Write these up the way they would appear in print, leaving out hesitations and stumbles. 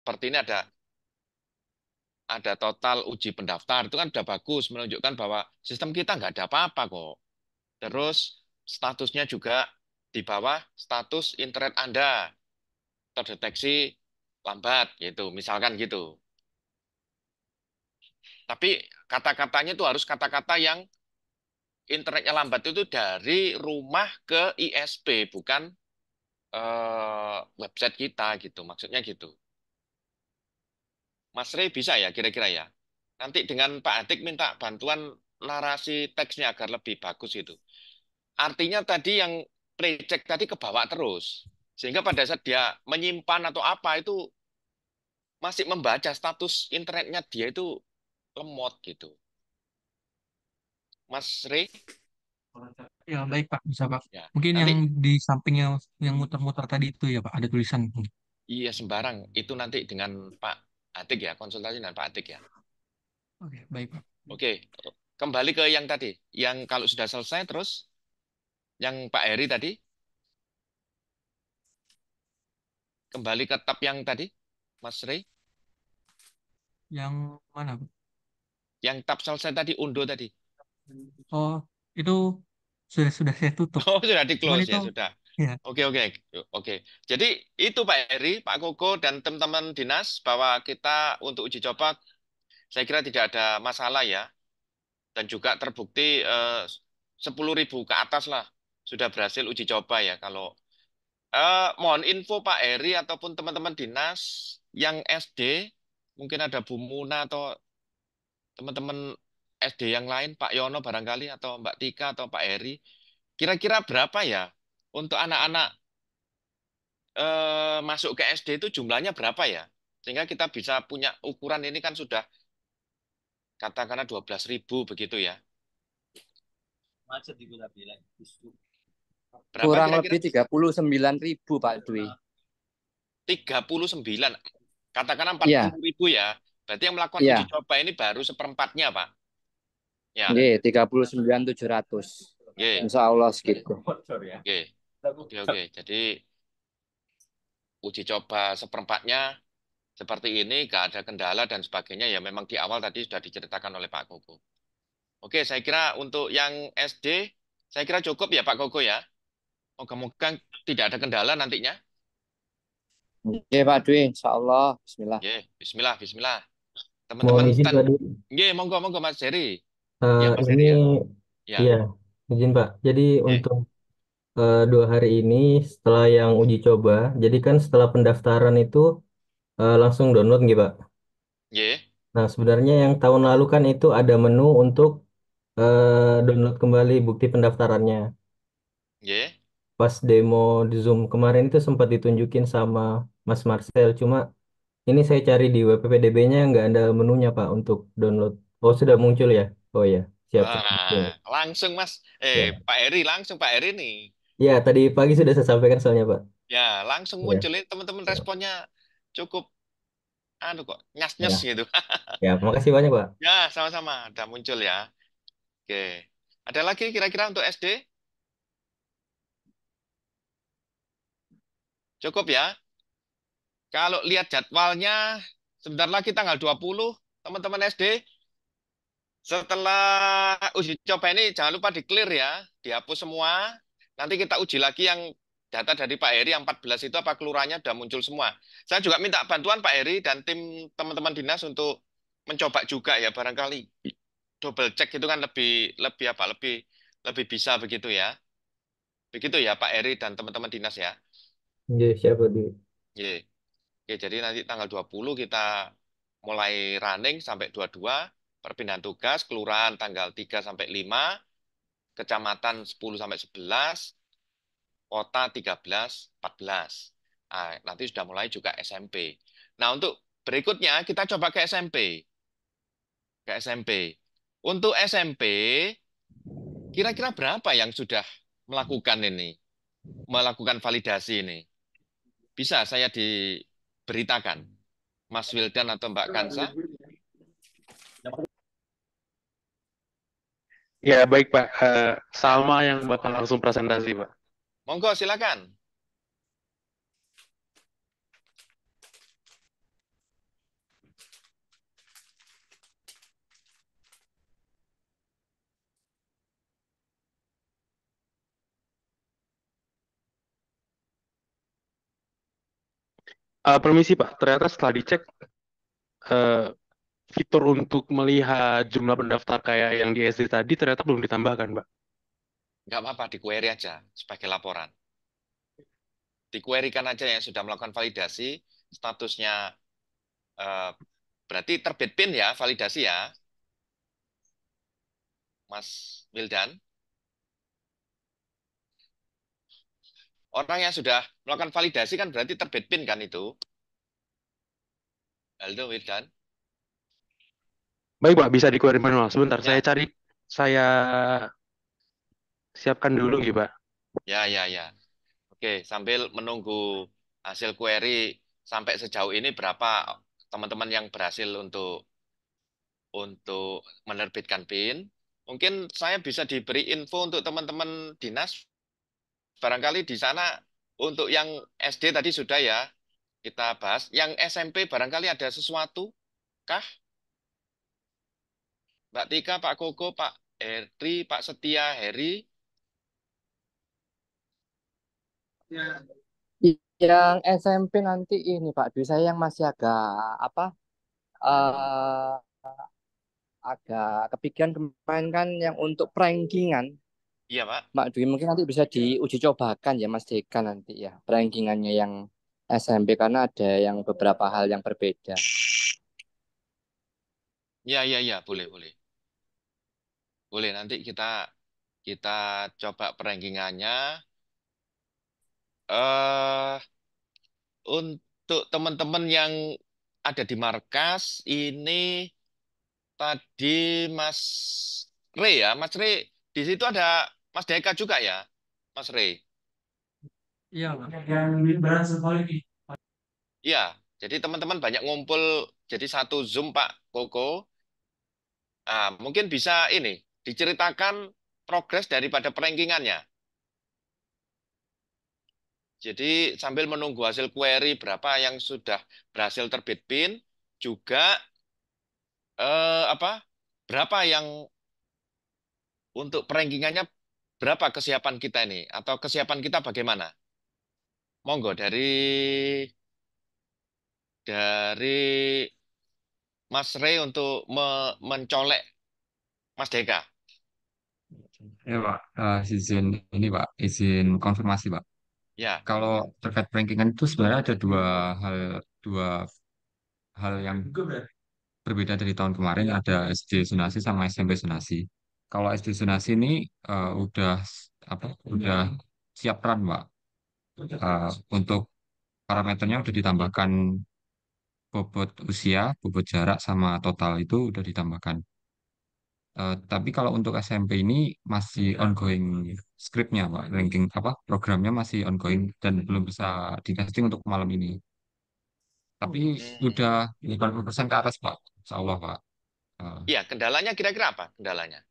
seperti ini ada total uji pendaftar, itu kan udah bagus, menunjukkan bahwa sistem kita nggak ada apa-apa kok. Terus statusnya juga di bawah status internet Anda terdeteksi lambat gitu, misalkan gitu. Tapi kata-katanya itu harus kata-kata yang internetnya lambat itu dari rumah ke ISP, bukan website kita gitu. Maksudnya gitu. Mas Rey bisa ya kira-kira ya. Nanti dengan Pak Atik minta bantuan narasi teksnya agar lebih bagus itu. Artinya tadi yang pre-check tadi kebawa terus. Sehingga pada saat dia menyimpan atau apa itu masih membaca status internetnya dia itu lemot gitu. Mas Rey, Ya, baik Pak, bisa Pak. ya Mungkin yang nanti di sampingnya yang muter-muter tadi itu ya Pak, ada tulisan. iya sembarang itu nanti dengan Pak Atik ya, konsultasi dengan Pak Atik ya. Oke, baik Pak. Oke, kembali ke yang tadi, yang kalau sudah selesai terus yang Pak Heri tadi, kembali ke tab yang tadi, Mas Rey, Yang mana Pak? yang tab selesai tadi, undo tadi. Oh, itu sudah saya tutup. Oh, sudah di Cuman close itu ya, sudah. ya, Oke, oke, oke. Jadi itu Pak Heri, Pak Koko, dan teman-teman dinas bahwa kita untuk uji coba, saya kira tidak ada masalah ya. Dan juga terbukti 10.000 ke atas lah sudah berhasil uji coba ya. Kalau mohon info Pak Heri ataupun teman-teman dinas yang SD, mungkin ada Bu Muna atau teman-teman SD yang lain, Pak Yono barangkali atau Mbak Tika atau Pak Heri, kira-kira berapa ya untuk anak-anak masuk ke SD itu jumlahnya berapa ya? Sehingga kita bisa punya ukuran ini kan sudah katakanlah 12.000 begitu ya. Berapa Kurang kira-kira? lebih 39.000 Pak Dwi. 39. Katakanlah Iya, 40.000 ya. Berarti yang melakukan uji iya. coba ini baru seperempatnya, Pak. Ya, Nggih, 39.700. oke, Insya Allah segitu. oke, oke, oke. Jadi uji coba seperempatnya seperti ini, gak ada kendala dan sebagainya. Ya memang di awal tadi sudah diceritakan oleh Pak Koko. Oke, saya kira untuk yang SD, saya kira cukup ya Pak Koko ya. Moga-moga tidak ada kendala nantinya. Oke Pak Dwi, Insya Allah. Bismillah. Oke, Bismillah, Bismillah. Mohon Teman-teman izin stand. Pak Di. Oke, monggo, monggo Mas Heri. Ya Mas Ini Heri ya. Ya, ya izin Pak. Jadi oke. untuk 2 hari ini setelah yang uji coba, jadi kan setelah pendaftaran itu langsung download gitu Pak. Oke, Nah sebenarnya yang tahun lalu kan itu ada menu untuk download kembali bukti pendaftarannya. oke. Pas demo di Zoom kemarin itu sempat ditunjukin sama Mas Marcel. Cuma ini saya cari di WPPDB-nya nggak ada menunya Pak untuk download. Oh sudah muncul ya? Oh ya, siap sudah muncul. Wah, langsung Mas. Ya. Pak Heri, langsung Pak Heri nih. Ya, tadi pagi sudah saya sampaikan soalnya, Pak. Ya, langsung Ya, muncul ini teman-teman responnya cukup anu kok, nyas-nyas ya, gitu. ya. Makasih banyak, Pak. Ya, sama-sama. Udah muncul ya. Oke. Ada lagi kira-kira untuk SD? Cukup ya. Kalau lihat jadwalnya, sebentar lagi tanggal 20, teman-teman SD. Setelah uji coba ini jangan lupa di-clear ya, dihapus semua. Nanti kita uji lagi yang data dari Pak Heri yang 14 itu apa kelurahannya sudah muncul semua. Saya juga minta bantuan Pak Heri dan tim teman-teman dinas untuk mencoba juga ya barangkali double check itu kan lebih lebih apa lebih lebih bisa begitu ya. Begitu ya Pak Heri dan teman-teman dinas ya. Ya, siap, Pak. Oke. Oke, jadi nanti tanggal 20 kita mulai running sampai 22, perpindahan tugas kelurahan tanggal 3 sampai 5, kecamatan 10 sampai 11, kota 13, 14. Nah, nanti sudah mulai juga SMP. Nah, untuk berikutnya kita coba ke SMP. Ke SMP. Untuk SMP, kira-kira berapa yang sudah melakukan ini? Melakukan validasi ini? Bisa saya diberitakan? Mas Wildan atau Mbak Kansa? Ya, baik Pak. Salma yang bakal langsung presentasi, Pak. Monggo, silakan. Permisi Pak, ternyata setelah dicek eh, fitur untuk melihat jumlah pendaftar kayak yang di SD tadi ternyata belum ditambahkan, Pak. Nggak apa-apa, di query aja sebagai laporan. Di query-kan aja yang sudah melakukan validasi, statusnya eh, berarti terbit PIN ya, validasi ya, Mas Wildan. Orang yang sudah melakukan validasi kan berarti terbit PIN kan itu. Halo Wildan. Baik Pak, bisa di-query manual. Sebentar, Ya, saya siapkan dulu gitu Pak. ya. Oke, sambil menunggu hasil query sampai sejauh ini berapa teman-teman yang berhasil untuk menerbitkan PIN. Mungkin saya bisa diberi info untuk teman-teman dinas. Barangkali di sana untuk yang SD tadi sudah ya kita bahas. Yang SMP barangkali ada sesuatu kah? Mbak Tika, Pak Koko, Pak Heri, Pak Setia, Heri. Yang SMP nanti ini Pak Dwi, saya yang masih agak apa eh agak kepikiran kemarin kan yang untuk prankingan Iya, Pak. Mak Dwi, mungkin nanti bisa diuji cobakan ya Mas Deka nanti ya rankingannya yang SMP karena ada yang beberapa hal yang berbeda. Iya, boleh, boleh. Boleh nanti kita kita coba perankingannya. Eh untuk teman-teman yang ada di markas ini tadi Mas Rey ya, Mas Rey di situ ada Mas Deka juga ya, Mas Rey. Iya, Pak. Yang bahas sekali ini. Iya, jadi teman-teman banyak ngumpul jadi satu Zoom Pak Koko. Ah, mungkin bisa ini diceritakan progres daripada perankingannya. Jadi sambil menunggu hasil query berapa yang sudah berhasil terbit PIN, juga apa berapa yang untuk perankingannya, berapa kesiapan kita ini atau kesiapan kita bagaimana? Monggo dari Mas Rey untuk mencolek Mas Deka. Ya Pak, izin ini Pak, izin konfirmasi Pak. Ya, Kalau terkait rankingan itu sebenarnya ada hal dua hal yang berbeda dari tahun kemarin. Ada SD zonasi sama SMP zonasi. Kalau SD zonasi ini udah udah siap run Pak. Untuk parameternya udah ditambahkan bobot usia, bobot jarak sama total itu udah ditambahkan. Tapi kalau untuk SMP ini masih ongoing skripnya, Pak. Ranking programnya masih ongoing dan belum bisa di testing untuk malam ini. Tapi sudah 80% ke atas, Pak. Insya Allah, Pak. Eh, iya, kendalanya kira-kira apa kendalanya?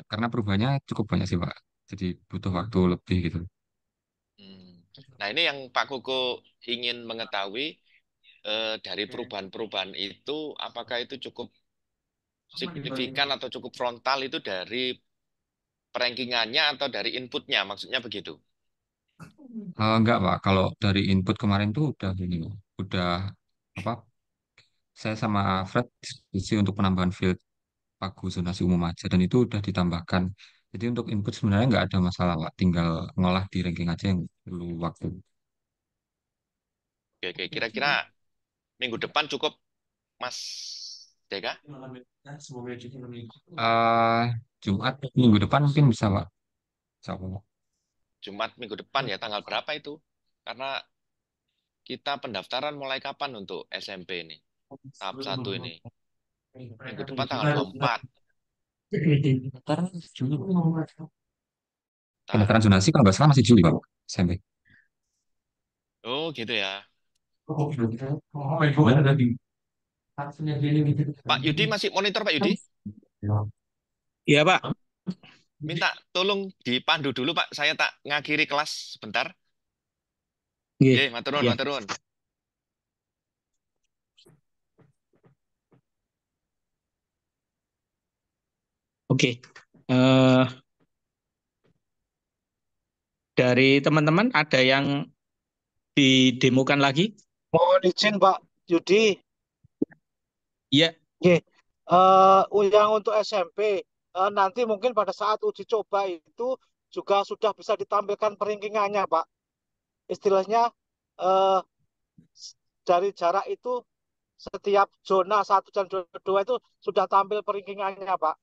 karena perubahannya cukup banyak sih, Pak. Jadi butuh waktu lebih gitu. Hmm. Nah, ini yang Pak Koko ingin mengetahui, dari perubahan-perubahan itu apakah itu cukup signifikan atau cukup frontal itu dari perankingannya atau dari inputnya, maksudnya begitu. Enggak, Pak. Kalau dari input kemarin tuh udah ini, Pak. Udah apa? Saya sama Fred diskusi untuk penambahan field pagu zonasi umum aja dan itu udah ditambahkan. Jadi untuk input sebenarnya nggak ada masalah, Pak. Tinggal ngolah di ranking aja yang perlu waktu. Oke, kira-kira minggu depan cukup, Mas Deka? eh Jumat minggu depan mungkin bisa, Pak. Insya Allah. Jumat minggu depan ya, tanggal berapa itu? Karena kita pendaftaran mulai kapan untuk SMP ini? Tahap 1 ini. Minggu depan tanggal 24. Tar- Pendaftaran zonasi kalau nggak salah masih Juli, Pak. SMP. Oh, gitu ya. Pak Yudi masih monitor, Pak Yudi? Iya Pak. Minta tolong dipandu dulu, Pak. Saya tak ngakhiri kelas sebentar. Nggih. Oke, maturun, Iya. maturun. Oke. Eh, dari teman-teman ada yang didemokan lagi? Mohon izin Pak Yudi. Iya. Oke. Yang untuk SMP nanti mungkin pada saat uji coba itu juga sudah bisa ditampilkan peringkingannya Pak. Istilahnya eh, dari jarak itu setiap zona 1 dan zona 2 itu sudah tampil peringkingannya Pak.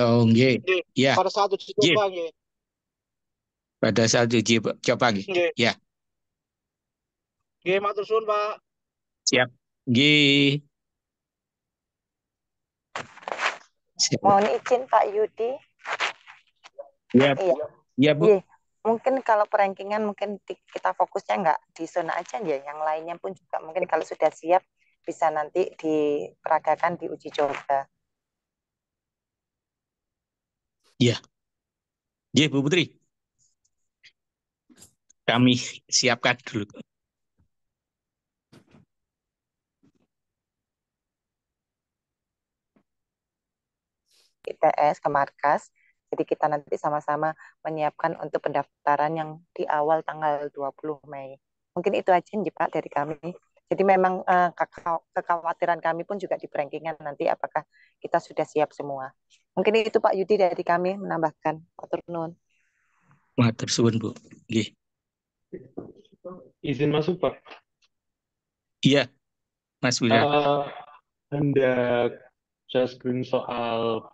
Oh, nggih. Oke. Ya, Pada saat uji nggih. coba nggih. Pada saat uji coba nggih. Nggih. Ya, Nggih, matur suwun Pak. siap. Nggih. Siap. Mohon izin Pak Yudi. Ya, Iya. ya Bu. Iya. Mungkin kalau perankingan mungkin kita fokusnya nggak di zona aja ya, yang lainnya pun juga mungkin kalau sudah siap bisa nanti diperagakan di uji coba. Ya. Ya, Bu Putri. Kami siapkan dulu. ITS ke markas. Jadi kita nanti sama-sama menyiapkan untuk pendaftaran yang di awal tanggal 20 Mei. Mungkin itu aja nih Pak dari kami. Jadi memang kekhawatiran kami pun juga di rankingan nanti apakah kita sudah siap semua. Mungkin itu Pak Yudi dari kami menambahkan. Matur nuwun. Matur suwun Bu. Nggih. Izin masuk, Pak. Iya, Mas William. Hendak share screen soal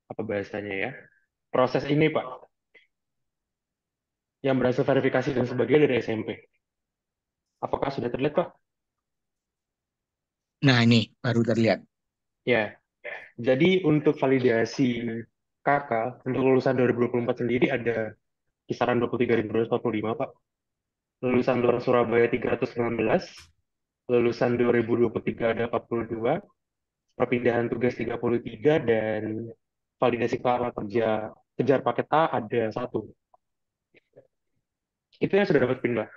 apa bahasanya ya? Proses ini, Pak. Yang berhasil verifikasi dan sebagainya dari SMP. Apakah sudah terlihat, Pak? Nah, ini baru terlihat. Ya. Jadi untuk validasi KK untuk lulusan 2024 sendiri ada kisaran 23.245, Pak. Lulusan luar Surabaya 319, lulusan 2023 ada 42, perpindahan tugas 33, dan validasi kelar kerja kejar paket A ada 1. Itu yang sudah dapat pindah.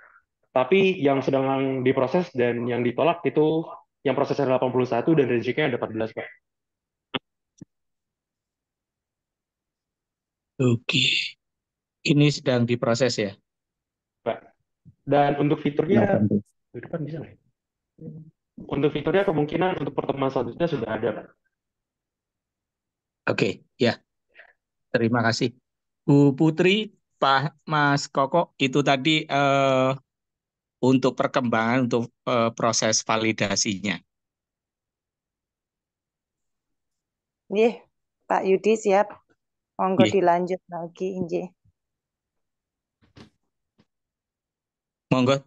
Tapi yang sedang diproses dan yang ditolak itu yang prosesnya 81 dan rezekinya ada 14, Pak. Oke. Ini sedang diproses ya? Pak. Dan untuk fiturnya, di depan bisa nggak ya? Untuk fiturnya kemungkinan untuk pertemuan selanjutnya sudah ada, Pak. Oke, ya. Terima kasih. Bu Putri, Pak Mas Koko, itu tadi untuk perkembangan untuk proses validasinya. Nggih, Pak Yudi siap. Monggo Nggih. dilanjut lagi, nggih. Monggo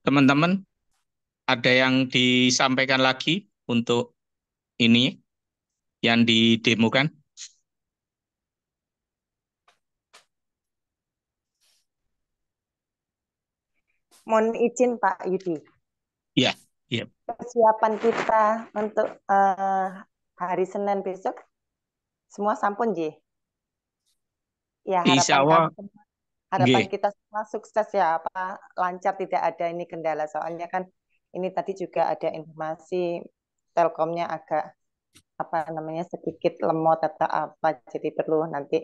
teman-teman ada yang disampaikan lagi untuk ini yang didemokan? Mohon izin Pak Yudi. Ya, ya. Persiapan kita untuk hari Senin besok semua sampun nggih. Ya, Insya Allah, harapan nggih. kita semua sukses ya, apa lancar, tidak ada ini kendala. Soalnya kan ini tadi juga ada informasi Telkomnya agak apa namanya sedikit lemot atau apa, jadi perlu nanti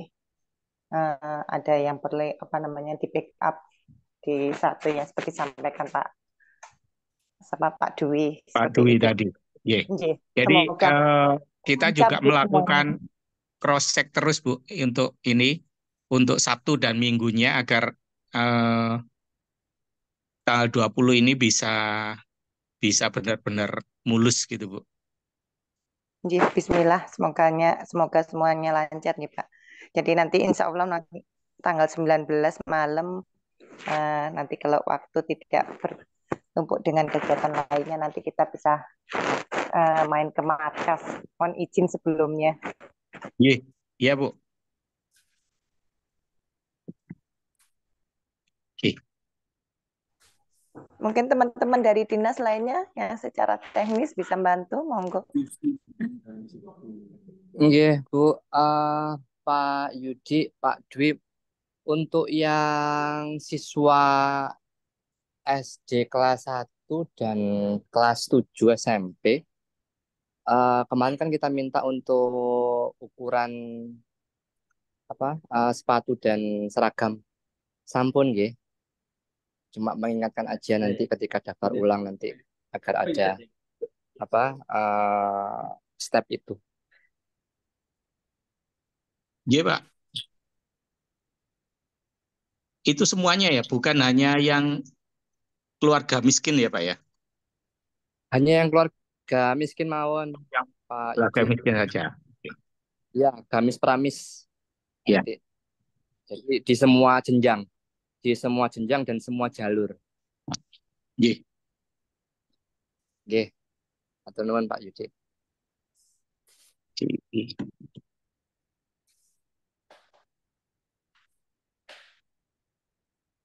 ada yang perlu apa namanya di backup di satu yang seperti sampaikan Pak sama Pak Dwi Pak seperti Dwi itu. tadi. Yeah. Nggih. Jadi Semoga kita lancar juga di melakukan semuanya. cross check terus Bu untuk ini, untuk Sabtu dan Minggunya agar tanggal 20 ini bisa benar-benar mulus gitu Bu. Nggih, Bismillah, semoga semuanya lancar nih Pak. Jadi nanti insya Allah nanti tanggal 19 malam nanti kalau waktu tidak bertumpuk dengan kegiatan lainnya nanti kita bisa main ke markas. Mohon izin sebelumnya. Iya, iya Bu. Oke. Mungkin teman-teman dari dinas lainnya yang secara teknis bisa bantu, monggo. Nggih, Bu, Pak Yudi, Pak Dwi, untuk yang siswa SD kelas 1 dan kelas 7 SMP, kemarin kan kita minta untuk ukuran sepatu dan seragam. Sampun nggih. Cuma mengingatkan aja nanti ketika daftar ulang nanti agar ada step itu. Iya, Pak. Itu semuanya ya, bukan hanya yang keluarga miskin ya, Pak ya? Hanya yang keluarga miskin mawon, Yang Pak keluarga Yuji. miskin saja. Ya, gamis pramis Ya. nanti. Jadi di semua jenjang dan semua jalur. Iya. Nggih. Atur nuwun Pak Yuji.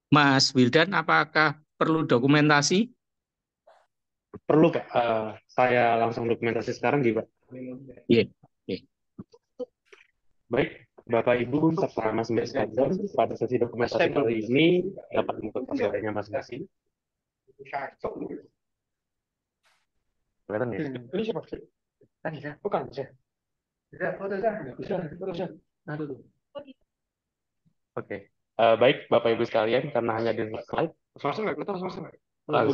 Mas Wildan, apakah perlu dokumentasi? Perlu, Pak. Saya langsung dokumentasi sekarang, Pak. Iya. Baik, Bapak Ibu serta Mas Mbak sekalian, pada sesi dokumentasi kali ini dapat menutup pasalnya masing-masing. Kelihatan ya? Ini siapa? Bukan, bisa. Oke. Baik, Bapak Ibu sekalian, karena hanya di slide, langsung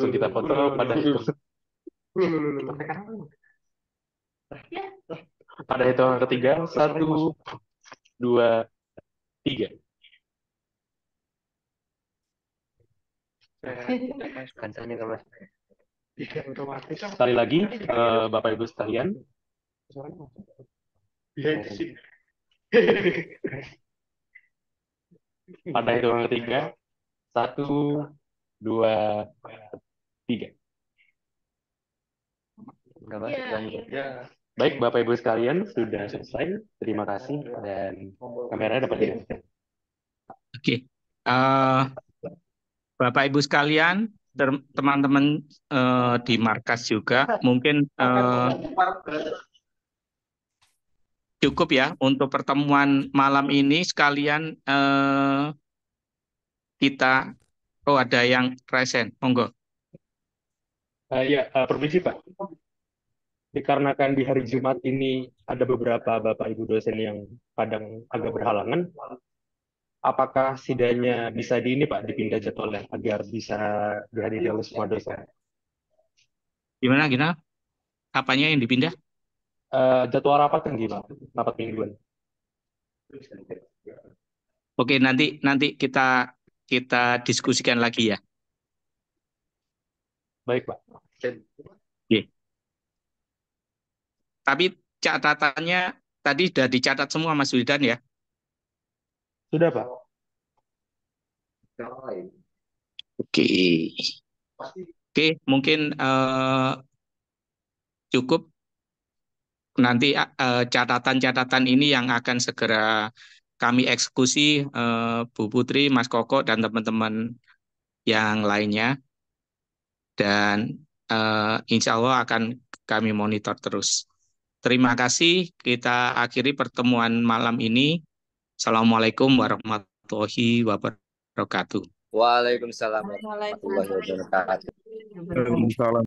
kita foto pada pada hitungan ketiga, 1, 2, 3. Sekali lagi, Bapak Ibu sekalian. Pada hitungan ketiga, 1, 2, 3. Baik, Bapak Ibu sekalian, sudah selesai. Terima kasih dan kameranya dapat dihentikan. Oke. Bapak Ibu sekalian, teman-teman di markas juga mungkin cukup ya untuk pertemuan malam ini sekalian kita ada yang present, monggo. Ya, permisi Pak. Dikarenakan di hari Jumat ini ada beberapa Bapak Ibu dosen yang kadang agak berhalangan, apakah sidangnya bisa dipindah jadwalnya agar bisa dihadiri oleh semua dosen? Gimana? Apanya yang dipindah? Jadwal rapat kan gimana? Rapat mingguan. Oke, nanti kita diskusikan lagi ya. Baik, Pak. Oke. Tapi catatannya tadi sudah dicatat semua Mas Wildan ya? Sudah, Pak. Oke, mungkin cukup. Nanti catatan-catatan ini yang akan segera kami eksekusi, Bu Putri, Mas Koko, dan teman-teman yang lainnya. Dan insya Allah akan kami monitor terus. Terima kasih. Kita akhiri pertemuan malam ini. Assalamualaikum warahmatullahi wabarakatuh. Waalaikumsalam warahmatullahi wabarakatuh. Waalaikumsalam.